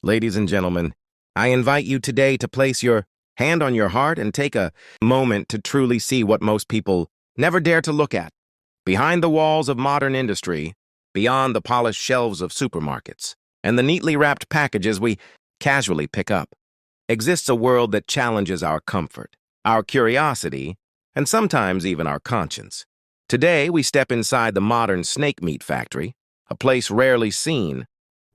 Ladies and gentlemen, I invite you today to place your hand on your heart and take a moment to truly see what most people never dare to look at. Behind the walls of modern industry, beyond the polished shelves of supermarkets, and the neatly wrapped packages we casually pick up, exists a world that challenges our comfort, our curiosity, and sometimes even our conscience. Today, we step inside the modern snake meat factory, a place rarely seen,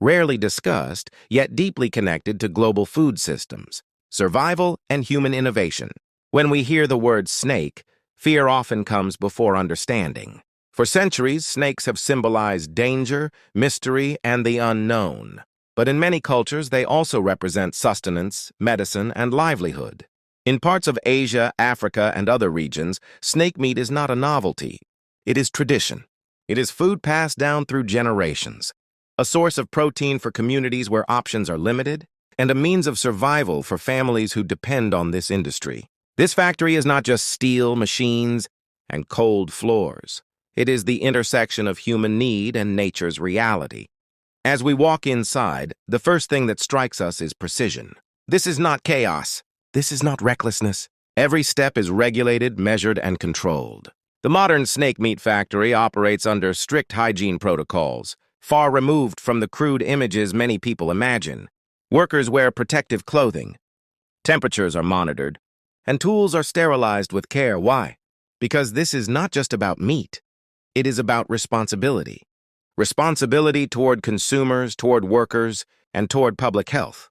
rarely discussed, yet deeply connected to global food systems, survival, and human innovation. When we hear the word snake, fear often comes before understanding. For centuries, snakes have symbolized danger, mystery, and the unknown. But in many cultures, they also represent sustenance, medicine, and livelihood. In parts of Asia, Africa, and other regions, snake meat is not a novelty. It is tradition. It is food passed down through generations, a source of protein for communities where options are limited, and a means of survival for families who depend on this industry. This factory is not just steel, machines, and cold floors. It is the intersection of human need and nature's reality. As we walk inside, the first thing that strikes us is precision. This is not chaos. This is not recklessness. Every step is regulated, measured, and controlled. The modern snake meat factory operates under strict hygiene protocols, far removed from the crude images many people imagine. Workers wear protective clothing, temperatures are monitored, and tools are sterilized with care. Why? Because this is not just about meat. It is about responsibility. Responsibility toward consumers, toward workers, and toward public health.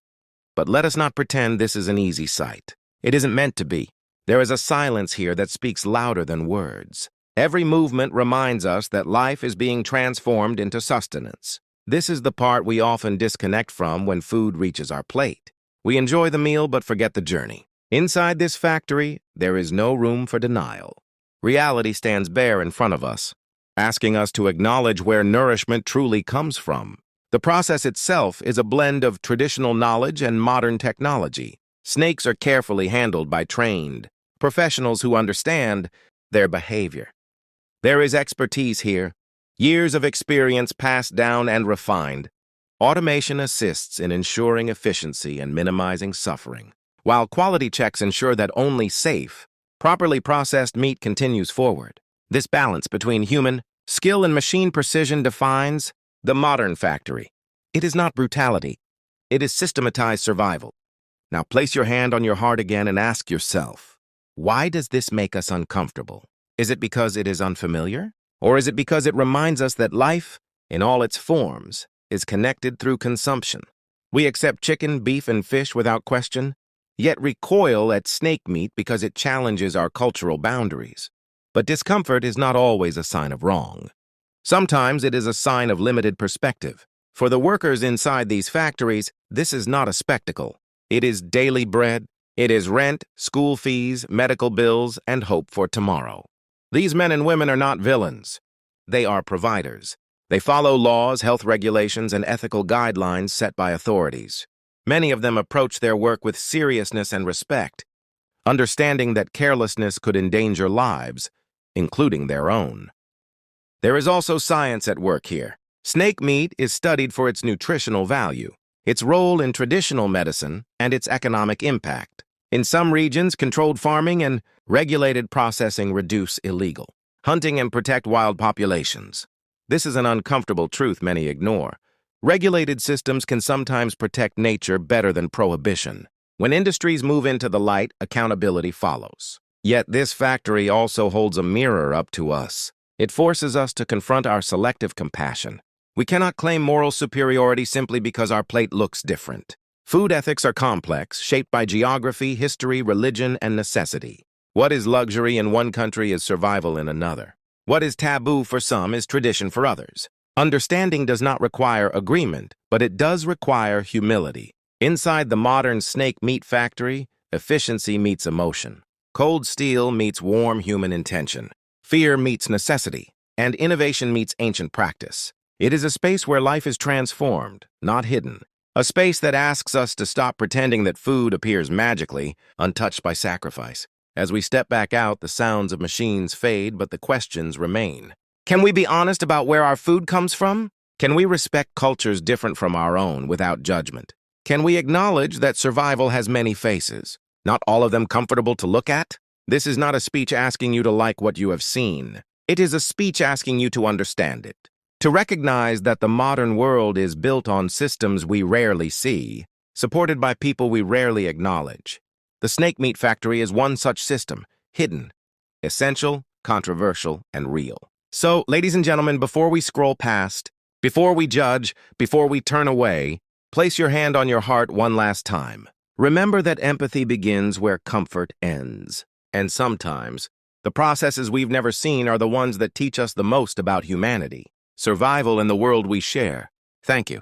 But let us not pretend this is an easy sight. It isn't meant to be. There is a silence here that speaks louder than words. Every movement reminds us that life is being transformed into sustenance. This is the part we often disconnect from when food reaches our plate. We enjoy the meal but forget the journey. Inside this factory, there is no room for denial. Reality stands bare in front of us, asking us to acknowledge where nourishment truly comes from. The process itself is a blend of traditional knowledge and modern technology. Snakes are carefully handled by trained professionals who understand their behavior. There is expertise here, years of experience passed down and refined. Automation assists in ensuring efficiency and minimizing suffering, while quality checks ensure that only safe, properly processed meat continues forward. This balance between human skill and machine precision defines the modern factory. It is not brutality. It is systematized survival. Now place your hand on your heart again and ask yourself, why does this make us uncomfortable? Is it because it is unfamiliar? Or is it because it reminds us that life, in all its forms, is connected through consumption? We accept chicken, beef, and fish without question, yet recoil at snake meat because it challenges our cultural boundaries. But discomfort is not always a sign of wrong. Sometimes it is a sign of limited perspective. For the workers inside these factories, this is not a spectacle. It is daily bread. It is rent, school fees, medical bills, and hope for tomorrow. These men and women are not villains. They are providers. They follow laws, health regulations, and ethical guidelines set by authorities. Many of them approach their work with seriousness and respect, understanding that carelessness could endanger lives, including their own. There is also science at work here. Snake meat is studied for its nutritional value, its role in traditional medicine, and its economic impact. In some regions, controlled farming and regulated processing reduce illegal hunting and protect wild populations. This is an uncomfortable truth many ignore. Regulated systems can sometimes protect nature better than prohibition. When industries move into the light, accountability follows. Yet this factory also holds a mirror up to us. It forces us to confront our selective compassion. We cannot claim moral superiority simply because our plate looks different. Food ethics are complex, shaped by geography, history, religion, and necessity. What is luxury in one country is survival in another. What is taboo for some is tradition for others. Understanding does not require agreement, but it does require humility. Inside the modern snake meat factory, efficiency meets emotion. Cold steel meets warm human intention. Fear meets necessity, and innovation meets ancient practice. It is a space where life is transformed, not hidden. A space that asks us to stop pretending that food appears magically, untouched by sacrifice. As we step back out, the sounds of machines fade, but the questions remain. Can we be honest about where our food comes from? Can we respect cultures different from our own without judgment? Can we acknowledge that survival has many faces, not all of them comfortable to look at? This is not a speech asking you to like what you have seen. It is a speech asking you to understand it, to recognize that the modern world is built on systems we rarely see, supported by people we rarely acknowledge. The snake meat factory is one such system, hidden, essential, controversial, and real. So, ladies and gentlemen, before we scroll past, before we judge, before we turn away, place your hand on your heart one last time. Remember that empathy begins where comfort ends. And sometimes, the processes we've never seen are the ones that teach us the most about humanity, survival in the world we share. Thank you.